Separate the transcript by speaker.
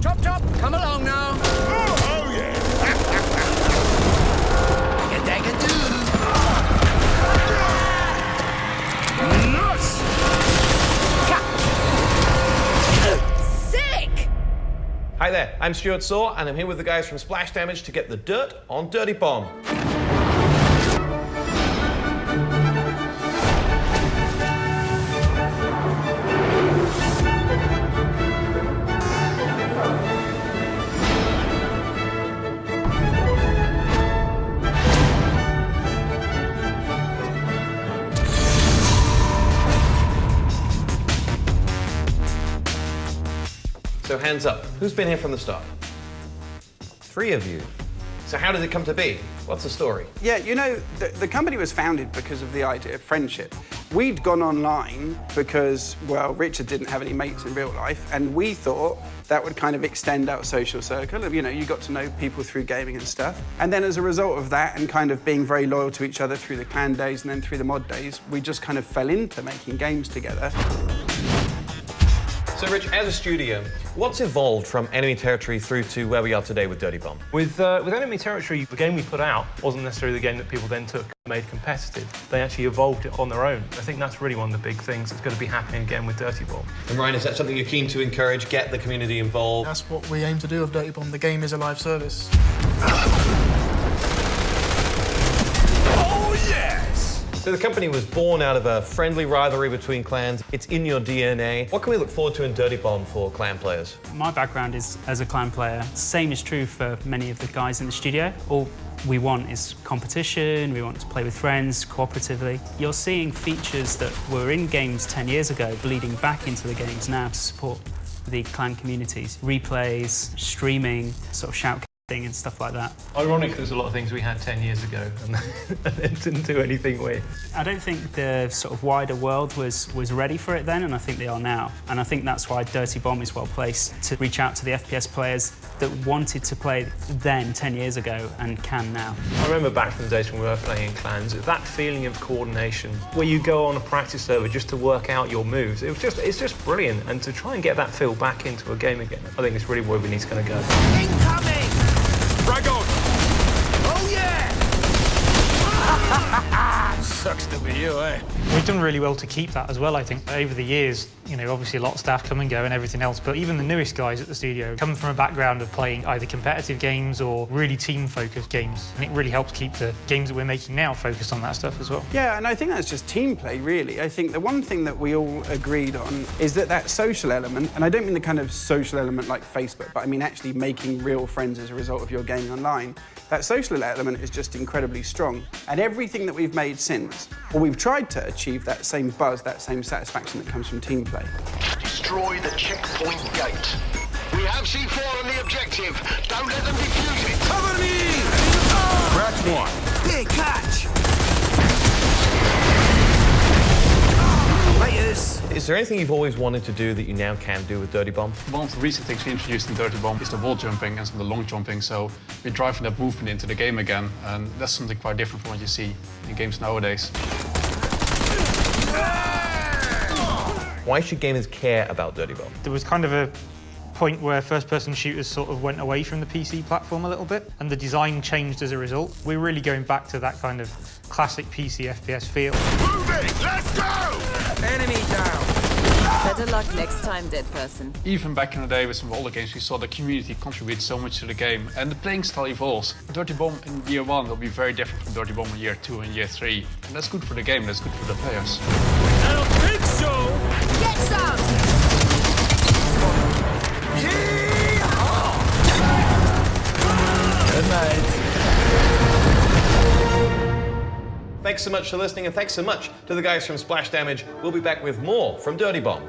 Speaker 1: Chop, chop, come along now.
Speaker 2: Oh yeah.
Speaker 1: You take a do. Sick!
Speaker 3: Hi there, I'm Stuart Saw, and I'm here with the guys from Splash Damage to get the dirt on Dirty Bomb. So hands up, who's been here from the start? 3 of you. So how did it come to be? What's the story?
Speaker 4: Yeah, you know, the company was founded because of the idea of friendship. We'd gone online because, well, Richard didn't have any mates in real life, and we thought that would kind of extend our social circle. You know, you got to know people through gaming and stuff. And then as a result of that and kind of being very loyal to each other through the clan days and then through the mod days, we just kind of fell into making games together.
Speaker 3: So Rich, as a studio, what's evolved from Enemy Territory through to where we are today with Dirty Bomb?
Speaker 5: With Enemy Territory, the game we put out wasn't necessarily the game that people then took and made competitive. They actually evolved it on their own. I think that's really one of the big things that's going to be happening again with Dirty Bomb.
Speaker 3: And Ryan, is that something you're keen to encourage, get the community involved?
Speaker 6: That's what we aim to do with Dirty Bomb. The game is a live service.
Speaker 2: Oh yes.
Speaker 3: So the company was born out of a friendly rivalry between clans. It's in your DNA. What can we look forward to in Dirty Bomb for clan players?
Speaker 7: My background is as a clan player. Same is true for many of the guys in the studio. All we want is competition, we want to play with friends, cooperatively. You're seeing features that were in games 10 years ago bleeding back into the games now to support the clan communities. Replays, streaming, sort of shout and stuff like that.
Speaker 5: Ironically, there's a lot of things we had 10 years ago and then didn't do anything with.
Speaker 7: I don't think the sort of wider world was ready for it then, and I think they are now. And I think that's why Dirty Bomb is well placed to reach out to the FPS players that wanted to play then 10 years ago and can now.
Speaker 5: I remember back from the days when we were playing in clans, that feeling of coordination, where you go on a practice server just to work out your moves, it's just brilliant. And to try and get that feel back into a game again, I think it's really where we need to kind of go.
Speaker 1: Incoming!
Speaker 2: Frag on.
Speaker 1: Oh yeah!
Speaker 2: Sucks to be you, eh?
Speaker 8: We've done really well to keep that as well, I think. Over the years, you know, obviously a lot of staff come and go and everything else, but even the newest guys at the studio come from a background of playing either competitive games or really team-focused games. And it really helps keep the games that we're making now focused on that stuff as well.
Speaker 4: Yeah, and I think that's just team play, really. I think the one thing that we all agreed on is that social element, and I don't mean the kind of social element like Facebook, but I mean actually making real friends as a result of your gaming online. That social element is just incredibly strong. And everything that we've made since, or we've tried to achieve that same buzz, that same satisfaction that comes from team play.
Speaker 9: Destroy the checkpoint gate. We have C4 on the objective. Don't let them defuse it.
Speaker 2: Cover me. Crack one.
Speaker 1: Big catch! Laters!
Speaker 3: Is there anything you've always wanted to do that you now can do with Dirty Bomb?
Speaker 10: One of the recent things we introduced in Dirty Bomb is the wall jumping and some of the long jumping, so we're driving that movement into the game again, and that's something quite different from what you see in games nowadays.
Speaker 3: Why should gamers care about Dirty Bomb?
Speaker 8: There was kind of a point where first-person shooters sort of went away from the PC platform a little bit, and the design changed as a result. We're really going back to that kind of classic PC FPS feel.
Speaker 2: Move it. Let's go.
Speaker 1: Enemy down!
Speaker 11: Better luck next time, dead person.
Speaker 10: Even back in the day with some older games, we saw the community contribute so much to the game, and the playing style evolves. Dirty Bomb in year 1 will be very different from Dirty Bomb in year 2 and year 3. And that's good for the game, that's good for the players.
Speaker 2: I don't think so.
Speaker 11: Get some!
Speaker 1: Good night.
Speaker 3: Thanks so much for listening, and thanks so much to the guys from Splash Damage. We'll be back with more from Dirty Bomb.